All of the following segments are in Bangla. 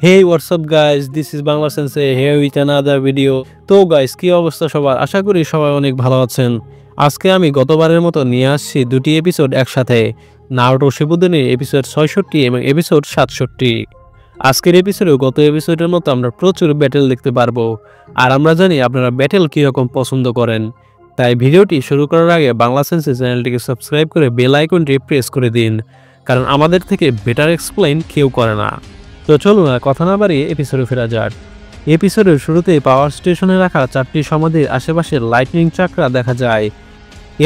Hey, what's up guys? This is Bangla Sensei here with another video. তো গাইস কি অবস্থা সবার? আশা করি সবাই অনেক ভালো আছেন। আজকে আমি গতবারের মতো নিয়ে আসছি দুটি এপিসোড একসাথে, নারুটো শিপুদেনের এপিসোড 66 এবং এপিসোড 67। আজকের এপিসোডে গত এপিসোডের মতো আমরা প্রচুর ব্যাটেল দেখতে পারবো, আর আমরা জানি আপনারা ব্যাটেল কীরকম পছন্দ করেন। তাই ভিডিওটি শুরু করার আগে বাংলা সেন্সে চ্যানেলটিকে সাবস্ক্রাইব করে বেল আইকনটি প্রেস করে দিন, কারণ আমাদের থেকে বেটার এক্সপ্লেইন কেউ করে না। তো চলুন না কথা না বাড়িয়ে এপিসোডে ফেরা যাক। এপিসোডের শুরুতেই পাওয়ার স্টেশনে রাখা 4টি সমাধির আশেপাশে লাইটনিং চাকরা দেখা যায়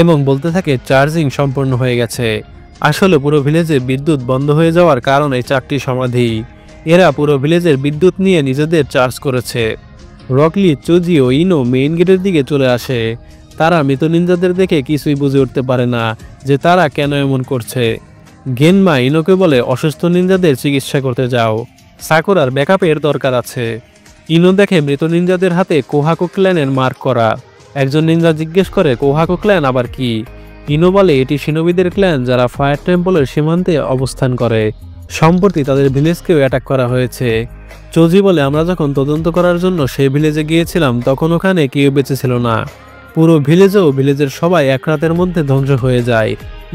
এবং বলতে থাকে চার্জিং সম্পূর্ণ হয়ে গেছে। আসলে পুরো ভিলেজে বিদ্যুৎ বন্ধ হয়ে যাওয়ার কারণ এই 4টি সমাধি। এরা পুরো ভিলেজের বিদ্যুৎ নিয়ে নিজেদের চার্জ করেছে। রকলি, চুজি ও ইনো মেইন গেটের দিকে চলে আসে। তারা মৃত নিনজাদের দেখে কিছুই বুঝে উঠতে পারে না যে তারা কেন এমন করছে। গেনমা ইনোকে বলে অসুস্থ নিনজাদের চিকিৎসা করতে যাও, সাকুরার ব্যাকআপের দরকার আছে। ইনো দেখে মৃত নিনজাদের হাতে কোহাকো ক্ল্যানের মার্ক করা। একজন নিনজা জিজ্ঞেস করে কোহাকো ক্ল্যান আবার কি? ইনো বলে এটি শিনোবিদের ক্ল্যান যারা ফায়ার টেম্পলের সীমান্তে অবস্থান করে। সম্প্রতি তাদের ভিলেজকেও অ্যাটাক করা হয়েছে। চোজি বলে আমরা যখন তদন্ত করার জন্য সেই ভিলেজে গিয়েছিলাম তখন ওখানে কেউ বেঁচে ছিল না। পুরো ভিলেজেও ভিলেজের সবাই এক রাতের মধ্যে ধ্বংস হয়ে যায়।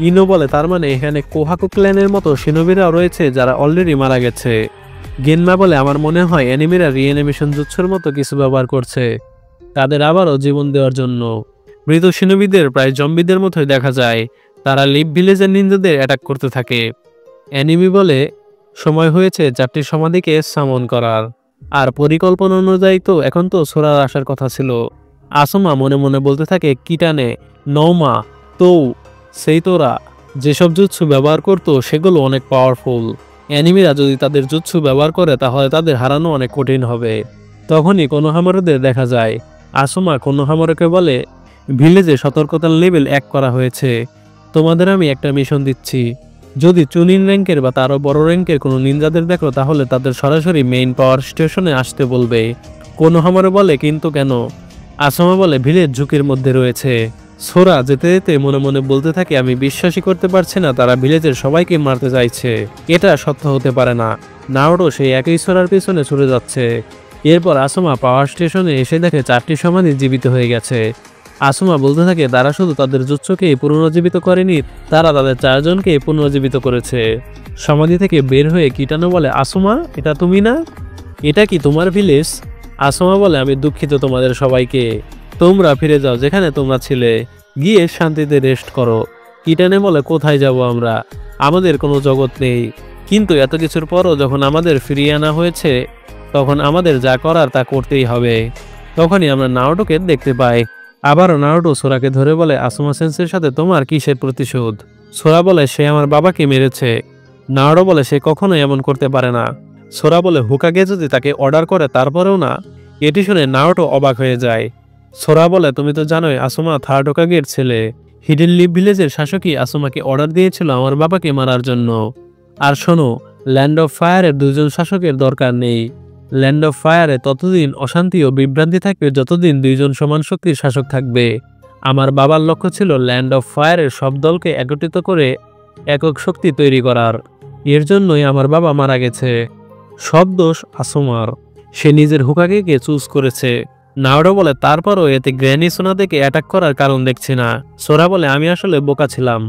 ইনো বলে তার মানে এখানে কোহাকো ক্ল্যানের মতো শিনোবিরাও রয়েছে যারা অলরেডি মারা গেছে। গেনমা বলে আমার মনে হয় অ্যানিমিরা রিঅ্যানিমেশন জুৎসুর মতো কিছু ব্যবহার করছে তাদের আবারও জীবন দেওয়ার জন্য। মৃত শিনোবিদের প্রায় জম্বিদের মতোই দেখা যায়। তারা লিভ ভিলেজের নিনজাদের অ্যাটাক করতে থাকে। অ্যানিমি বলে সময় হয়েছে 4টি সমাধিকে সামন করার, আর পরিকল্পনা অনুযায়ী তো এখন তো সোরার আসার কথা ছিল। আসুমা মনে মনে বলতে থাকে কিটানে, নৌমা, তো সেই তোরা যেসব জুৎসু ব্যবহার করতো সেগুলো অনেক পাওয়ারফুল। অ্যানিমিরা যদি তাদের জুৎসু ব্যবহার করে তাহলে তাদের হারানো অনেক কঠিন হবে। তখনই কোনোহামারুদের দেখা যায়। আসুমা কোনোহামারুকে বলে ভিলেজে সতর্কতার লেভেল 1 করা হয়েছে। তোমাদের আমি একটা মিশন দিচ্ছি, যদি চুনিন র্যাঙ্কের বা তারও বড় র্যাঙ্কের কোনো নিনজাদের দেখো তাহলে তাদের সরাসরি মেইন পাওয়ার স্টেশনে আসতে বলবে। কোনোহামারু বলে কিন্তু কেন? আসুমা বলে ভিলেজ ঝুঁকির মধ্যে রয়েছে। সোরা যেতে যেতে মনে মনে বলতে থাকে আমি বিশ্বাসই করতে পারছি না তারা ভিলেজের সবাইকে মারতে চাইছে, এটা সত্য হতে পারে না। নারুটো সেই একই সোরার পিছনে ছুটে যাচ্ছে। এরপর আসুমা পাওয়ার স্টেশনে এসে দেখে 4টি সমাধি জীবিত হয়ে গেছে। আসুমা বলতে থাকে তারা শুধু তাদের জুৎসুকেই পুনরুজ্জীবিত করেনি, তারা তাদের 4 জনকে পুনরুজ্জীবিত করেছে। সমাধি থেকে বের হয়ে কিটানো বলে আসুমা এটা তুমি না? এটা কি তোমার ভিলেজ? আসুমা বলে আমি দুঃখিত তোমাদের সবাইকে, তোমরা ফিরে যাও যেখানে তোমরা ছিলে, গিয়ে শান্তিতে রেস্ট করো। কিটানে বলে কোথায় যাব আমরা? আমাদের কোনো জগৎ নেই, কিন্তু এত কিছুর পরও যখন আমাদের ফিরিয়ে আনা হয়েছে তখন আমাদের যা করার তা করতেই হবে। তখনই আমরা নারুটোকে দেখতে পাই। আবারও নারুটো সোরাকে ধরে বলে আসুমা সেন্সের সাথে তোমার কিসের প্রতিশোধ? সোরা বলে সে আমার বাবাকে মেরেছে। নারুটো বলে সে কখনোই এমন করতে পারে না। সোরা বলে হোকাগে যদি তাকে অর্ডার করে তারপরেও না। এটি শুনে নারুটো অবাক হয়ে যায়। সোরা বলে তুমি তো জানোই আসুমা 3rd হোকাগের ছেলে। হিডেন লিভ ভিলেজের শাসকই আসুমাকে অর্ডার দিয়েছিল আমার বাবাকে মারার জন্য। আর শোনো, ল্যান্ড অফ ফায়ারের 2 জন শাসকের দরকার নেই। ল্যান্ড অফ ফায়ারে ততদিন অশান্তি ও বিভ্রান্তি থাকবে যতদিন 2 জন সমান শক্তির শাসক থাকবে। আমার বাবার লক্ষ্য ছিল ল্যান্ড অফ ফায়ারের সব দলকে একত্রিত করে একক শক্তি তৈরি করার। এর জন্যই আমার বাবা মারা গেছে। সব দোষ আসুমার, সে নিজের হোকাগেকে চুজ করেছে। নারুটো বলে তারপরও এতে গ্র্যানি সোনা থেকে অ্যাটাক করার কারণ দেখছি না। সোরা বলে আমি আসলে বোকা ছিলাম।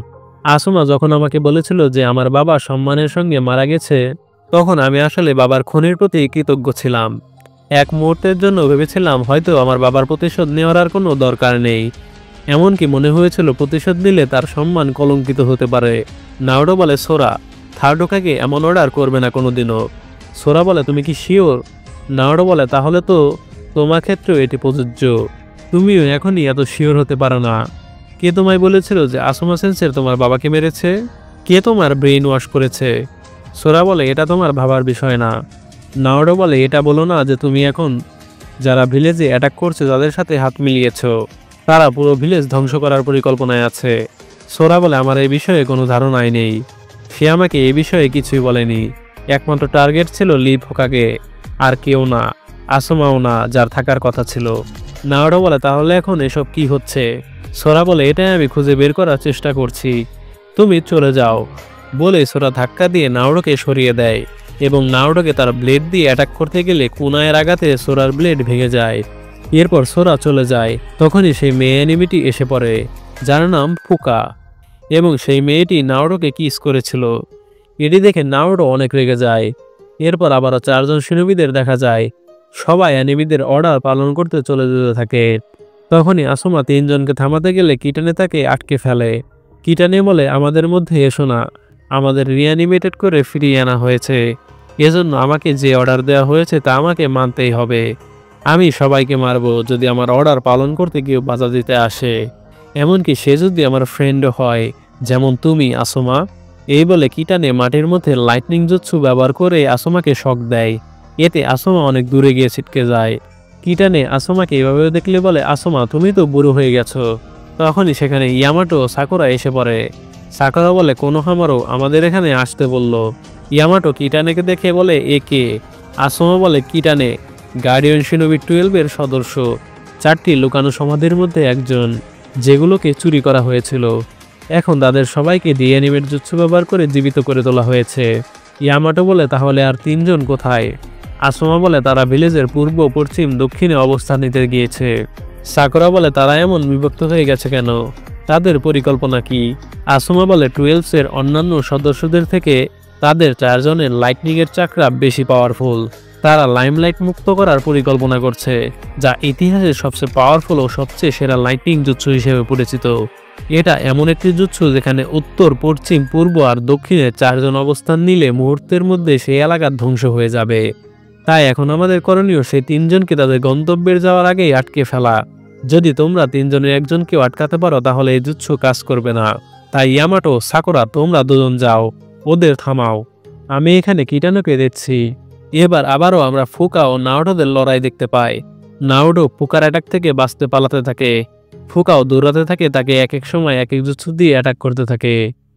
আসুমা যখন আমাকে বলেছিল যে আমার বাবা সম্মানের সঙ্গে মারা গেছে তখন আমি আসলে বাবার খুনের প্রতি কৃতজ্ঞ ছিলাম। এক মুহূর্তের জন্য ভেবেছিলাম হয়তো আমার বাবার প্রতিশোধ নেওয়ার আর কোনো দরকার নেই। এমনকি মনে হয়েছিল প্রতিশোধ নিলে তার সম্মান কলঙ্কিত হতে পারে। নারুটো বলে সোরা 3rd হোকাগে এমন অর্ডার করবে না কোনোদিনও। সোরা বলে তুমি কি শিওর? নারুটো বলে তাহলে তো তোমার ক্ষেত্রেও এটি প্রযোজ্য। তুমিও এখনই এত শিওর হতে পারো না। কে তোমায় বলেছিল যে আসুমা সেন্সের তোমার বাবাকে মেরেছে? কে তোমার ব্রেইন ওয়াশ করেছে? সোরা বলে এটা তোমার ভাবার বিষয় না। নারুটো বলে এটা বলো না যে তুমি এখন যারা ভিলেজে অ্যাটাক করছে তাদের সাথে হাত মিলিয়েছ, তারা পুরো ভিলেজ ধ্বংস করার পরিকল্পনায় আছে। সোরা বলে আমার এই বিষয়ে কোনো ধারণাই নেই, সে আমাকে এই বিষয়ে কিছুই বলেনি। একমাত্র টার্গেট ছিল লিভ হোকাগে, আর কেউ না, আসুমাও না যার থাকার কথা ছিল। নারুটো বলে তাহলে এখন এসব কি হচ্ছে? সোরা বলে এটাই আমি খুঁজে বের করার চেষ্টা করছি, তুমি চলে যাও। বলে সোরা ধাক্কা দিয়ে নারুটোকে সরিয়ে দেয়। এবং নারুটোকে তার ব্লেড দিয়ে অ্যাটাক করতে গেলে কুনায়ের আঘাতে সোরার ব্লেড ভেঙে যায়। এরপর সোরা চলে যায়। তখনই সেই মেয়ে অ্যানিমিটি এসে পড়ে, যার নাম ফুকা, এবং সেই মেয়েটি নারুটোকে কিস করেছিল। এটি দেখে নারুটো অনেক রেগে যায়। এরপর আবারও 4 জন শিনোবিদের দেখা যায়, সবাই অ্যানিমিদের অর্ডার পালন করতে চলে যেতে থাকে। তখনই আসুমা 3 জনকে থামাতে গেলে কিটানে তাকে আটকে ফেলে। কিটানে বলে, আমাদের মধ্যে এসো না, আমাদের রিঅ্যানিমেটেড করে ফিরিয়ে আনা হয়েছে, এজন্য আমাকে যে অর্ডার দেওয়া হয়েছে তা আমাকে মানতেই হবে। আমি সবাইকে মারব যদি আমার অর্ডার পালন করতে কেউ বাধা দিতে আসে, এমনকি সে যদি আমার ফ্রেন্ডও হয়, যেমন তুমি আসুমা। এই বলে কিটানে মাটির মধ্যে লাইটনিং জুৎসু ব্যবহার করে আসুমাকে শক দেয়। এতে আসুমা অনেক দূরে গিয়ে ছিটকে যায়। কিটানে আসুমাকে এভাবে দেখলে বলে, আসুমা তুমি তো বুড়ো হয়ে গেছো। তখনই সেখানে ইয়ামাটো সাকুরা এসে পড়ে। সাকুরা বলে, কোনোহামারও আমাদের এখানে আসতে বলল। ইয়ামাটো কিটানেকে দেখে বলে, এ কে? আসুমা বলে, কিটানে গার্ডিয়ান শিনোবি 12-এর সদস্য, 4টি লুকানো সমাধির মধ্যে একজন, যেগুলোকে চুরি করা হয়েছিল। এখন তাদের সবাইকে রিঅ্যানিমেট জুৎসু ব্যবহার করে জীবিত করে তোলা হয়েছে। ইয়ামাটো বলে, তাহলে আর 3 জন কোথায়? আসুমা বলে, তারা ভিলেজের পূর্ব, পশ্চিম, দক্ষিণে অবস্থান নিতে গিয়েছে। সাকুরা বলে, তারা এমন বিভক্ত হয়ে গেছে কেন? তাদের পরিকল্পনা কি? আসুমা বলে, 12-এর অন্যান্য সদস্যদের থেকে তাদের 4 জনের লাইটনিংয়ের চাকরা বেশি পাওয়ারফুল। তারা লাইমলাইট মুক্ত করার পরিকল্পনা করছে, যা ইতিহাসের সবচেয়ে পাওয়ারফুল ও সবচেয়ে সেরা লাইটনিং জুৎসু হিসেবে পরিচিত। এটা এমন একটি জুৎসু যেখানে উত্তর, পশ্চিম, পূর্ব আর দক্ষিণে 4 জন অবস্থান নিলে মুহূর্তের মধ্যে সেই এলাকা ধ্বংস হয়ে যাবে। তাই এখন আমাদের করণীয় সেই 3 জনকে তাদের গন্তব্যের যাওয়ার আগেই আটকে ফেলা। যদি তোমরা 3 জনের একজনকেও আটকাতে পারো তাহলে এই জুৎসু কাজ করবে না। তাই ইয়ামাটো, সাকুরা, তোমরা 2 জন যাও, ওদের থামাও, আমি এখানে কিটানোকে দেখছি। এবার আবারও আমরা ফুকা ও নারুটোদের লড়াই দেখতে পাই। নারুটো ফুকার অ্যাটাক থেকে বাঁচতে পালাতে থাকে, ফুকাও দৌড়াতে থাকে, তাকে এক এক সময় এক এক জুৎসু দিয়ে অ্যাটাক করতে থাকে।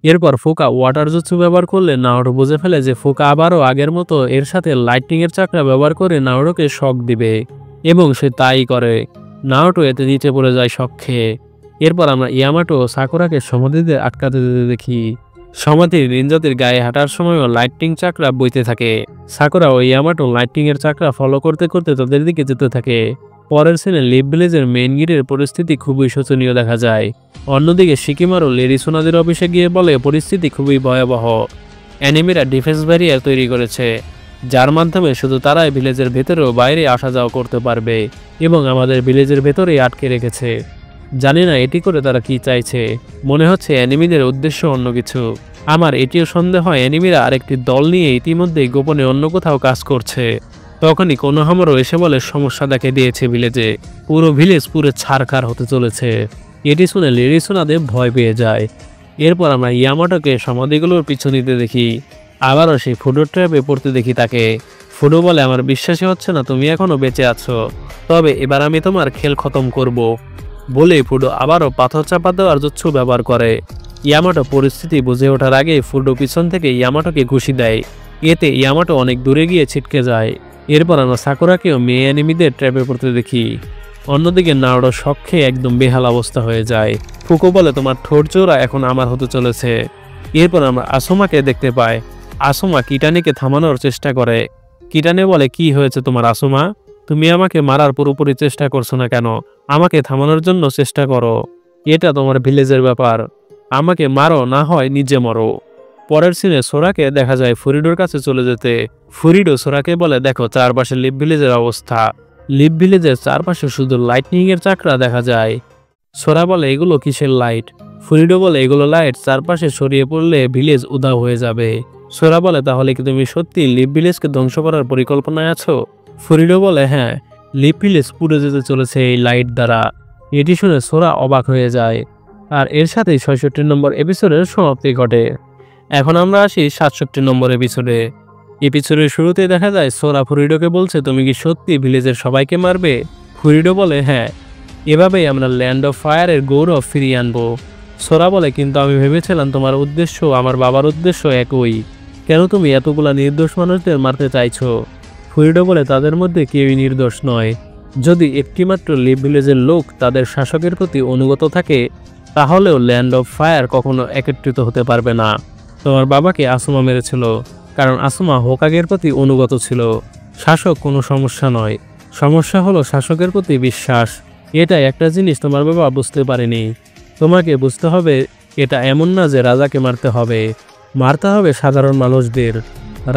এরপর ফুকা ওয়াটার জুৎসু ব্যবহার করলে নারুটো বুঝে ফেলে যে ফুকা আবারও আগের মতো এর সাথে লাইটনিংয়ের চাকরা ব্যবহার করে নারুটোকে শক দিবে, এবং সে তাই করে। নারুটো এতে নিচে পড়ে যায় শক খেয়ে। এরপর আমরা ইয়ামাটো ও সাকুরাকে সমাধিতে আটকাতে দেখি। সমাধির নিনজাদের গায়ে হাঁটার সময়ও লাইটনিং চাকরা বইতে থাকে। সাকুরা ও ইয়ামাটো লাইটনিংয়ের চাকরা ফলো করতে করতে তাদের দিকে যেতে থাকে। পরের সিনে লিভ ভিলেজের মেইন গেটের পরিস্থিতি খুবই শোচনীয় দেখা যায়। অন্যদিকে শিকিমারু লেরিসোনাদের অফিসে গিয়ে বলে, পরিস্থিতি খুবই ভয়াবহ। অ্যানিমিরা ডিফেন্স ব্যারিয়ার তৈরি করেছে, যার মাধ্যমে শুধু তারাই ভিলেজের ভেতরেও বাইরে আসা যাওয়া করতে পারবে, এবং আমাদের ভিলেজের ভেতরেই আটকে রেখেছে। জানি না এটি করে তারা কি চাইছে, মনে হচ্ছে অ্যানিমিদের উদ্দেশ্য অন্য কিছু। আমার এটিও সন্দেহ হয় অ্যানিমিরা আরেকটি দল নিয়ে ইতিমধ্যেই গোপনে অন্য কোথাও কাজ করছে। তখনই কোনোহামারও এসে বলে, সমস্যা দেখা দিয়েছে ভিলেজে, পুরো ভিলেজ পুরো ছারখার হতে চলেছে। এটি শুনে লেরিসোনাদের ভয় পেয়ে যায়। এরপর আমরা ইয়ামাটোকে সমাধিগুলোর পিছু নিতে দেখি। আবারও সেই ফুডো ট্র্যাপে পড়তে দেখি তাকে। ফুডো বলে, আমার বিশ্বাসই হচ্ছে না তুমি এখনো বেঁচে আছো, তবে এবার আমি তোমার খেল খতম করব। বলে ফুডো আবারও পাথর চাপা দেওয়ার জুৎসু ব্যবহার করে। ইয়ামাটো পরিস্থিতি বুঝে ওঠার আগে ফুডো পিছন থেকে ইয়ামাটোকে ঘুষি দেয়। এতে ইয়ামাটো অনেক দূরে গিয়ে ছিটকে যায়। এরপর আমরা সাকুরাকেও মেয়ে অ্যানিমিদের ট্র্যাপে পড়তে দেখি। অন্যদিকে নারুটো শক খেয়ে একদম বেহাল অবস্থা হয়ে যায়। ফুকো বলে, তোমার ঠোঁট জোড়া এখন আমার হতে চলেছে। এরপর আমরা আসুমাকে দেখতে পাই। আসুমা কিটানিকে থামানোর চেষ্টা করে। কিটানে বলে, কি হয়েছে তোমার আসুমা? তুমি আমাকে মারার পুরোপুরি চেষ্টা করছো না কেন? আমাকে থামানোর জন্য চেষ্টা করো, এটা তোমার ভিলেজের ব্যাপার। আমাকে মারো, না হয় নিজে মরো। পরের সিনে সোরাকে দেখা যায় ফুরিডোর কাছে চলে যেতে। ফুরিডো সোরাকে বলে, দেখো চারপাশে লিভ ভিলেজের অবস্থা। লিভ ভিলেজের চারপাশে শুধু লাইটনিংয়ের চাকরা দেখা যায়। সোরা বলে, এগুলো কিসের লাইট? ফুরিডো বলে, এগুলো লাইট চারপাশে ছড়িয়ে পড়লে ভিলেজ উধাও হয়ে যাবে। সোরা বলে, তাহলে কি তুমি সত্যি লিভ ভিলেজকে ধ্বংস করার পরিকল্পনায় আছো? ফুরিডো বলে, হ্যাঁ, লিভ ভিলেজ পুড়ে যেতে চলেছে এই লাইট দ্বারা। এটি শুনে সোরা অবাক হয়ে যায়। আর এর সাথেই ৬৬ নম্বর এপিসোডের সমাপ্তি ঘটে। এখন আমরা আসি ৬৭ নম্বর এপিসোডে। এপিসোডের শুরুতেই দেখা যায় সোরা ফুরিডোকে বলছে, তুমি কি সত্যি ভিলেজের সবাইকে মারবে? ফুরিডো বলে, হ্যাঁ, এভাবেই আমরা ল্যান্ড অফ ফায়ারের গৌরব ফিরিয়ে আনবো। সোরা বলে, কিন্তু আমি ভেবেছিলাম তোমার উদ্দেশ্য আমার বাবার উদ্দেশ্য একই, কেন তুমি এতগুলা নির্দোষ মানুষদের মারতে চাইছো? ফুরিডো বলে, তাদের মধ্যে কেউই নির্দোষ নয়। যদি একটিমাত্র লিভ ভিলেজের লোক তাদের শাসকের প্রতি অনুগত থাকে, তাহলেও ল্যান্ড অফ ফায়ার কখনো একত্রিত হতে পারবে না। তোমার বাবাকে আসুমা মেরেছিল, কারণ আসুমা হোকাগের প্রতি অনুগত ছিল। শাসক কোনো সমস্যা নয়, সমস্যা হলো শাসকের প্রতি বিশ্বাস। এটা একটা জিনিস তোমার বাবা বুঝতে পারেনি। তোমাকে বুঝতে হবে এটা এমন না যে রাজাকে মারতে হবে সাধারণ মানুষদের।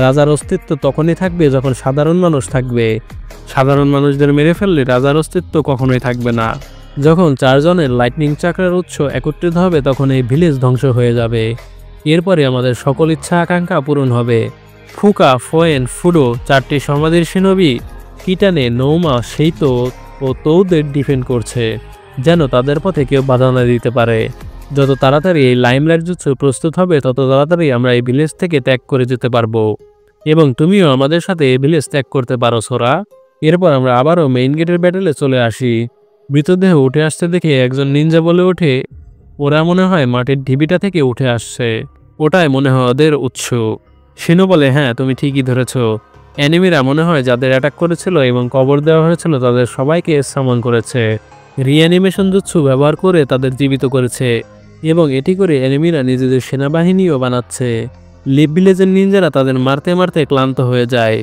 রাজার অস্তিত্ব তখনই থাকবে যখন সাধারণ মানুষ থাকবে। সাধারণ মানুষদের মেরে ফেললে রাজার অস্তিত্ব কখনোই থাকবে না। যখন 4 জনের লাইটনিং চাকরার উৎস একত্রিত হবে তখন এই ভিলেজ ধ্বংস হয়ে যাবে। এরপরে আমাদের সকল ইচ্ছা আকাঙ্ক্ষা পূরণ হবে। ফুকা, ফোয়েন, ফুডো 4টি সমাধির সিনোবি কিটানে, নৌমা, সেইতো ও তৌদের ডিফেন্ড করছে, যেন তাদের পথে কেউ বাধা না দিতে পারে। যত তাড়াতাড়ি এই লাইমলাইট জুৎসু প্রস্তুত হবে তত তাড়াতাড়ি আমরা এই ভিলেজ থেকে ত্যাগ করে যেতে পারবো। এবং তুমিও আমাদের সাথে এই ভিলেজ ত্যাগ করতে পারো সোরা। এরপর আমরা আবারও মেইন গেটের ব্যাটেলে চলে আসি। মৃতদেহ উঠে আসতে দেখে একজন নিনজা বলে ওঠে, ওরা মনে হয় মাটির ঢিবিটা থেকে উঠে আসছে, ওটাই মনে হয় ওদের উৎস। শিনো বলে, হ্যাঁ তুমি ঠিকই ধরেছ। অ্যানিমিরা মনে হয় যাদের অ্যাটাক করেছিল এবং কবর দেওয়া হয়েছিল তাদের সবাইকে সামন করেছে। রিঅ্যানিমেশন জুৎসু ব্যবহার করে তাদের জীবিত করেছে এবং এটি করে অ্যানিমিরা নিজেদের সেনাবাহিনীও বানাচ্ছে। লিভ ভিলেজের নিনজারা তাদের মারতে মারতে ক্লান্ত হয়ে যায়,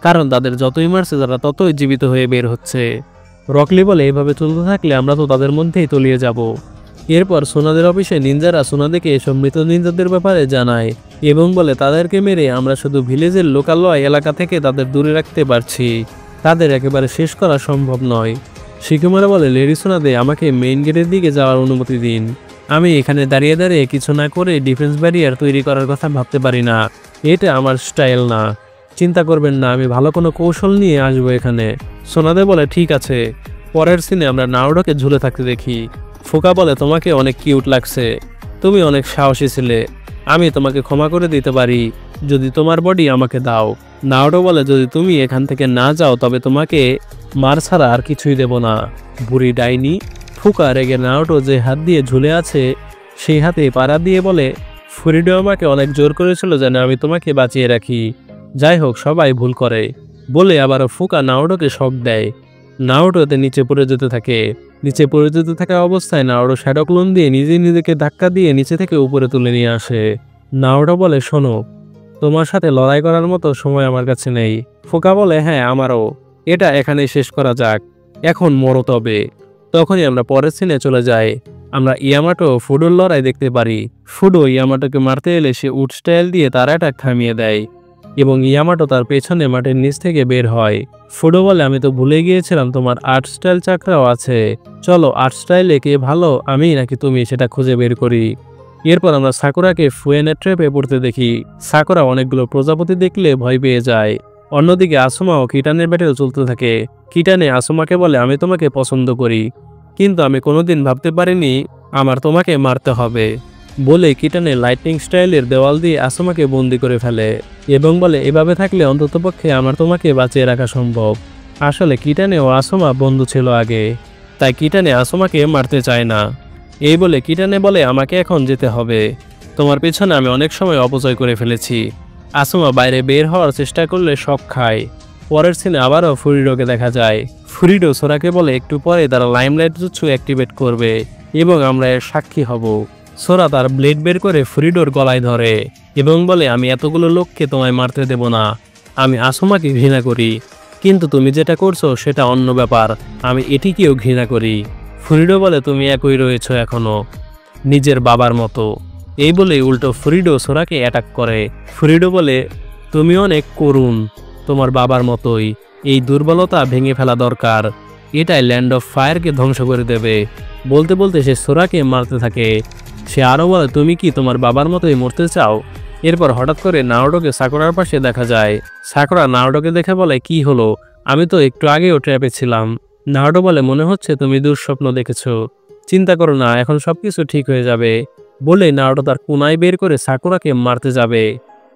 কারণ তাদের যতই মারছে তারা ততই জীবিত হয়ে বের হচ্ছে। রকলি বলে, এভাবে চলতে থাকলে আমরা তো তাদের মধ্যেই তলিয়ে যাব। এরপর সোনাদের অফিসে নিনজারা সোনাদেকে এসব মৃত নিনজাদের ব্যাপারে জানায় এবং বলে তাদেরকে মেরে আমরা শুধু ভিলেজের লোকালয় এলাকা থেকে তাদের দূরে রাখতে পারছি, তাদের একেবারে শেষ করা সম্ভব নয়। শিকুমারা বলে, লেডি সোনাদে আমাকে মেইন গেটের দিকে যাওয়ার অনুমতি দিন। আমি এখানে দাঁড়িয়ে দাঁড়িয়ে কিছু না করে ডিফেন্স ব্যারিয়ার তৈরি করার কথা ভাবতে পারি না, এটা আমার স্টাইল না। চিন্তা করবেন না, আমি ভালো কোনো কৌশল নিয়ে আসবো এখানে। সোনাদে বলে, ঠিক আছে। পরের সিনে আমরা নাওডোকে ঝুলে থাকতে দেখি। ফোকা বলে, তোমাকে অনেক কিউট লাগছে, তুমি অনেক সাহসী ছিলে, আমি তোমাকে ক্ষমা করে দিতে পারি যদি তোমার বডি আমাকে দাও। নাওডো বলে, যদি তুমি এখান থেকে না যাও তবে তোমাকে মার ছাড়া আর কিছুই দেব না, বুড়ি ডাইনি। ফুকা রেগে নাওডো যে হাত দিয়ে ঝুলে আছে সেই হাতে পাড়া দিয়ে বলে, ফ্রিডো আমাকে অনেক জোর করেছিল যেন আমি তোমাকে বাঁচিয়ে রাখি, যাই হোক সবাই ভুল করে বলে আবারও ফুকা নাওডোকে শক দেয়। নাওডোতে নিচে পড়ে যেতে থাকে। নিচে পড়ে যেতে থাকা অবস্থায় নাওডো শ্যাডো ক্লোন দিয়ে নিজেকে ধাক্কা দিয়ে নিচে থেকে উপরে তুলে নিয়ে আসে। নাওডো বলে, শোনো, তোমার সাথে লড়াই করার মতো সময় আমার কাছে নেই। ফোকা বলে, হ্যাঁ আমারও, এটা এখানেই শেষ করা যাক, এখন মরো তবে। তখনই আমরা পরের সিনে চলে যাই। আমরা ইয়ামাটো ফুডোর লড়াই দেখতে পারি। ফুডো ইয়ামাটোকে মারতে এলে সে উড স্টাইল দিয়ে তার অ্যাটাক থামিয়ে দেয় এবং ইয়ামাটো তার পেছনে মাটির নিচ থেকে বের হয়। ফুডো বলে, আমি তো ভুলে গিয়েছিলাম তোমার আর্ট স্টাইল চাকরাও আছে, চলো আর্ট স্টাইলে কে ভালো, আমি নাকি তুমি, সেটা খুঁজে বের করি। এরপর আমরা সাকুরাকে ফুয়েনের ট্র্যাপে পড়তে দেখি। সাকুরা অনেকগুলো প্রজাপতি দেখলে ভয় পেয়ে যায়। অন্যদিকে আসুমা ও কিটানের ব্যাটেল চলতে থাকে। কিটানে আসুমাকে বলে, আমি তোমাকে পছন্দ করি, কিন্তু আমি কোনোদিন ভাবতে পারিনি আমার তোমাকে মারতে হবে বলে কিটানে লাইটনিং স্টাইলের দেওয়াল দিয়ে আসুমাকে বন্দি করে ফেলে এবং বলে, এভাবে থাকলে অন্ততপক্ষে আমার তোমাকে বাঁচিয়ে রাখা সম্ভব। আসলে কিটানে ও আসুমা বন্ধু ছিল আগে, তাই কিটানে আসুমাকে মারতে চায় না। এই বলে কিটানে বলে, আমাকে এখন যেতে হবে, তোমার পেছনে আমি অনেক সময় অপচয় করে ফেলেছি। আসুমা বাইরে বের হওয়ার চেষ্টা করলে শক খায়। পরের সিনে আবারও ফুরিডোকে দেখা যায়। ফুরিডো সোরাকে বলে, একটু পরে তারা লাইমলাইট জুৎসু অ্যাক্টিভেট করবে এবং আমরা এর সাক্ষী হব। সোরা তার ব্লেড বের করে ফুরিডোর গলায় ধরে এবং বলে, আমি এতগুলো লোককে তোমায় মারতে দেব না, আমি আসুমাকে ঘৃণা করি, কিন্তু তুমি যেটা করছো সেটা অন্য ব্যাপার, আমি এটিকেও ঘৃণা করি। ফুরিডো বলে, তুমি একই রয়েছ এখনো, নিজের বাবার মতো। এই বলে উল্টো ফুরিডো সোরাকে অ্যাটাক করে। ফুরিডো বলে, তুমি অনেক করুণ, তোমার বাবার মতোই, এই দুর্বলতা ভেঙে ফেলা দরকার, এটাই ল্যান্ড অফ ফায়ারকে ধ্বংস করে দেবে। বলতে বলতে সে সোরাকে মারতে থাকে। সে আরও বলে, তুমি কি তোমার বাবার মতোই মরতে চাও? এরপর হঠাৎ করে নাওডোকে সাকুরার পাশে দেখা যায়। সাকুরা নাওডোকে দেখে বলে, কি হলো, আমি তো একটু আগেও ট্র্যাপে ছিলাম। নাওডো বলে, মনে হচ্ছে তুমি দুঃস্বপ্ন দেখেছো, চিন্তা করো না, এখন সবকিছু ঠিক হয়ে যাবে বলে নাওডো তার কুনাই বের করে সাকুরাকে মারতে যাবে।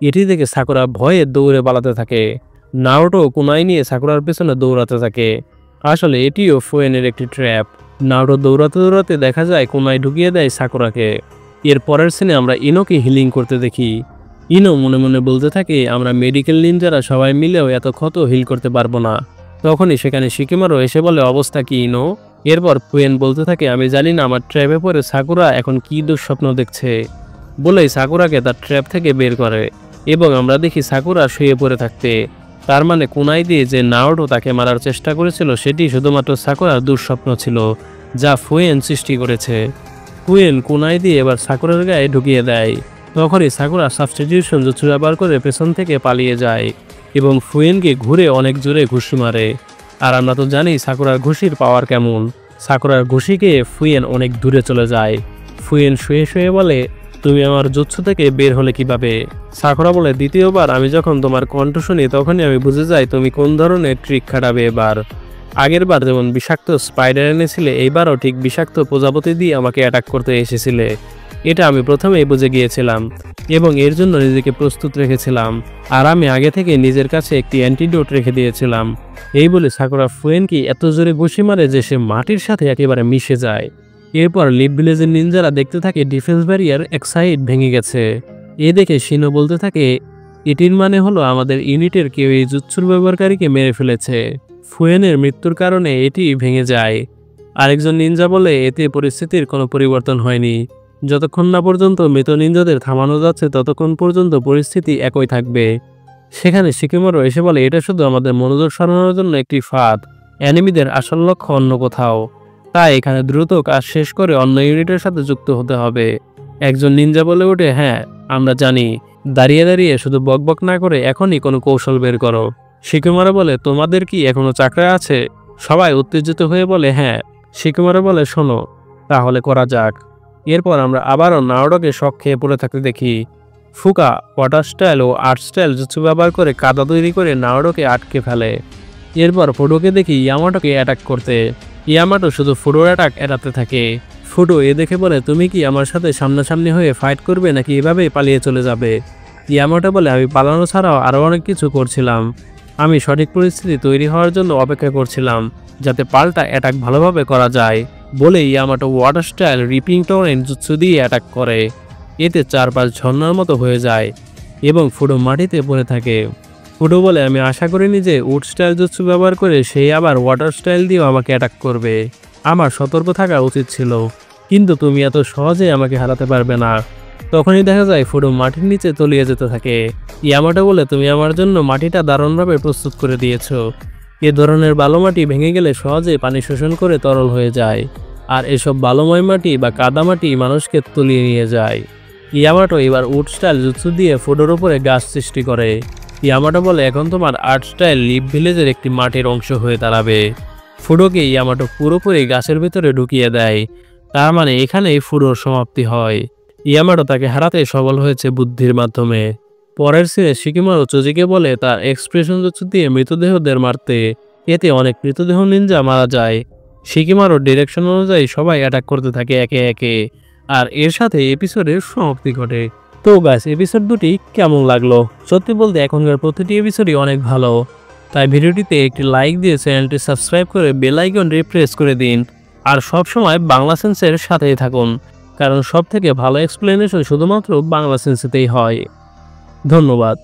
এটি দেখে সাকুরা ভয়ে দৌড়ে পালাতে থাকে। নাওডো কুনাই নিয়ে সাকুরার পেছনে দৌড়াতে থাকে। আসলে এটিও ফুয়েনের একটি ট্র্যাপ। নাওডো দৌড়াতে দৌড়াতে দেখা যায় কুনাই ঢুকিয়ে দেয় সাকুরাকে। এর পরের সিনে আমরা ইনোকে হিলিং করতে দেখি। ইনো মনে মনে বলতে থাকে, আমরা মেডিকেল নিনজারা সবাই মিলেও এত ক্ষত হিল করতে পারবো না। তখনই সেখানে শিকিমারও এসে বলে, অবস্থা কি ইনো? এরপর ফুয়েন বলতে থাকে, আমি জানি না আমার ট্র্যাপে পরে সাকুরা এখন কি দুঃস্বপ্ন দেখছে বলেই সাকুরাকে তার ট্র্যাপ থেকে বের করে এবং আমরা দেখি সাকুরা শুয়ে পড়ে থাকতে। তার মানে কুনাই দিয়ে যে নারুটো তাকে মারার চেষ্টা করেছিল সেটি শুধুমাত্র সাকুরার দুঃস্বপ্ন ছিল, যা ফুয়েন সৃষ্টি করেছে। ফুয়েন কুনাই দিয়ে এবার সাকুরার গায়ে ঢুকিয়ে দেয়। তখনই সাকুরা সাবস্টিটিউশন জুৎসু ব্যবহার করে পেছন থেকে পালিয়ে যায় এবং ফুয়েনকে ঘুরে অনেক জোরে ঘুষি মারে। আর আমরা তো জানি সাকুরার ঘুষির পাওয়ার কেমন। সাকুরার ঘুষিকে ফুয়েন অনেক দূরে চলে যায়। ফুয়েন শুয়ে শুয়ে বলে, তুমি আমার জুৎসু থেকে বের হলে কিভাবে? সাকুরা বলে, দ্বিতীয়বার আমি যখন তোমার কণ্ঠ শুনি তখনই আমি বুঝে যাই তুমি কোন ধরনের ট্রিক খাটাবে এবার। আগের বার যেমন বিষাক্ত স্পাইডার এনেছিলে, এইবারও ঠিক বিষাক্ত প্রজাপতি দিয়ে আমাকে অ্যাটাক করতে এসেছিলে। এটা আমি প্রথমেই বুঝে গিয়েছিলাম এবং এর জন্য নিজেকে প্রস্তুত রেখেছিলাম। আর আমি আগে থেকে নিজের কাছে একটি অ্যান্টিডোট রেখে দিয়েছিলাম। এই বলে সাকুরা ফুয়েনকে এত জোরে ঘুষি মারে যে সে মাটির সাথে একেবারে মিশে যায়। এরপর লিপ ভিলেজের নিনজারা দেখতে থাকে ডিফেন্স ব্যারিয়ার এক সাইড ভেঙে গেছে। এ দেখে শিনো বলতে থাকে, এটির মানে হলো আমাদের ইউনিটের কেউ এই জুৎসুর ব্যবহারকারীকে মেরে ফেলেছে। ফুয়েনের মৃত্যুর কারণে এটি ভেঙে যায়। আরেকজন নিনজা বলে, এতে পরিস্থিতির কোনো পরিবর্তন হয়নি। যতক্ষণ না পর্যন্ত মৃত নিনজাদের থামানো যাচ্ছে ততক্ষণ পর্যন্ত পরিস্থিতি একই থাকবে। সেখানে শিকিমারও এসে বলে, এটা শুধু আমাদের মনোযোগ সরানোর জন্য একটি ফাঁদ। অ্যানিমিদের আসল লক্ষ্য অন্য কোথাও। তাই এখানে দ্রুত কাজ শেষ করে অন্য ইউনিটের সাথে যুক্ত হতে হবে। একজন নিনজা বলে ওঠে, হ্যাঁ আমরা জানি। দাঁড়িয়ে দাঁড়িয়ে শুধু বকবক না করে এখনই কোনো কৌশল বের করো। শিকিমারা বলে, তোমাদের কি এখনো চাকরা আছে? সবাই উত্তেজিত হয়ে বলে, হ্যাঁ। শিকিমারা বলে, শোনো তাহলে করা যাক। এরপর আমরা আবারও নারুটোকে শক খেয়ে পড়ে থাকতে দেখি। ফুকা ওয়াটার স্টাইল ও আর্ট স্টাইল জুৎসু ব্যবহার করে কাদা তৈরি করে নারুটোকে আটকে ফেলে। এরপর ফুডোকে দেখি ইয়ামাটোকে অ্যাটাক করতে। ইয়ামাটো শুধু ফুডোর অ্যাটাক এড়াতে থাকে। ফুডো এ দেখে বলে, তুমি কি আমার সাথে সামনাসামনি হয়ে ফাইট করবে নাকি এভাবেই পালিয়ে চলে যাবে? ইয়ামাটো বলে, আমি পালানো ছাড়াও আরও অনেক কিছু করছিলাম। আমি সঠিক পরিস্থিতি তৈরি হওয়ার জন্য অপেক্ষা করছিলাম যাতে পাল্টা অ্যাটাক ভালোভাবে করা যায়। বলে ইয়ামাটো water style reaping torrent jutsu দিয়ে অ্যাটাক করে। এতে চারপাশ ঝর্ণার মতো হয়ে যায় এবং ফুডো মাটিতে পড়ে থাকে। ফুডো বলে, আমি আশা করিনি যে উড স্টাইল জুৎসু ব্যবহার করে সেই আবার ওয়াটার স্টাইল দিয়েও আমাকে অ্যাটাক করবে। আমার সতর্ক থাকা উচিত ছিল, কিন্তু তুমি এত সহজে আমাকে হারাতে পারবে না। তখনই দেখা যায় ফুডো মাটির নিচে তলিয়ে যেতে থাকে। ইয়ামাটো বলে, তুমি আমার জন্য মাটিটা দারুণভাবে প্রস্তুত করে দিয়েছ। এ ধরনের বালো মাটি ভেঙে গেলে সহজে পানি শোষণ করে তরল হয়ে যায়, আর এসব বালুময় মাটি বা কাদামাটি মানুষকে তলিয়ে নিয়ে যায়। ইয়ামাটো এবার উড স্টাইল জুৎসু দিয়ে ফুডোর উপরে গাছ সৃষ্টি করে। ইয়ামাটো বলে, এখন তোমার আর্ট স্টাইল লিপ ভিলেজের একটি মাটির অংশ হয়ে দাঁড়াবে। ফুডোকে ইয়ামাটো পুরোপুরি গাছের ভিতরে ঢুকিয়ে দেয়। তার মানে এখানেই ফুডোর সমাপ্তি হয়। ইয়ামাটো তাকে হারাতে সফল হয়েছে বুদ্ধির মাধ্যমে। পরের সিনে শিকিমারু চোজিকে বলে তার এক্সপ্রেশন জুৎসু দিয়ে মৃতদেহদের মারতে। এতে অনেক মৃতদেহ নিনজা মারা যায়। শিকিমারুর ডিরেকশন অনুযায়ী সবাই অ্যাটাক করতে থাকে একে একে, আর এর সাথে এপিসোডের সমাপ্তি ঘটে। তো গাইস, এপিসোড দুটি কেমন লাগলো? সত্যি বলতে এখনকার প্রতিটি এপিসোডই অনেক ভালো। তাই ভিডিওটিতে একটি লাইক দিয়ে চ্যানেলটি সাবস্ক্রাইব করে বেল আইকনটি প্রেস করে দিন। আর সবসময় বাংলা সেন্সের সাথেই থাকুন, কারণ সব থেকে ভালো এক্সপ্লেনেশন শুধুমাত্র বাংলা সেন্সেতেই হয়। ধন্যবাদ।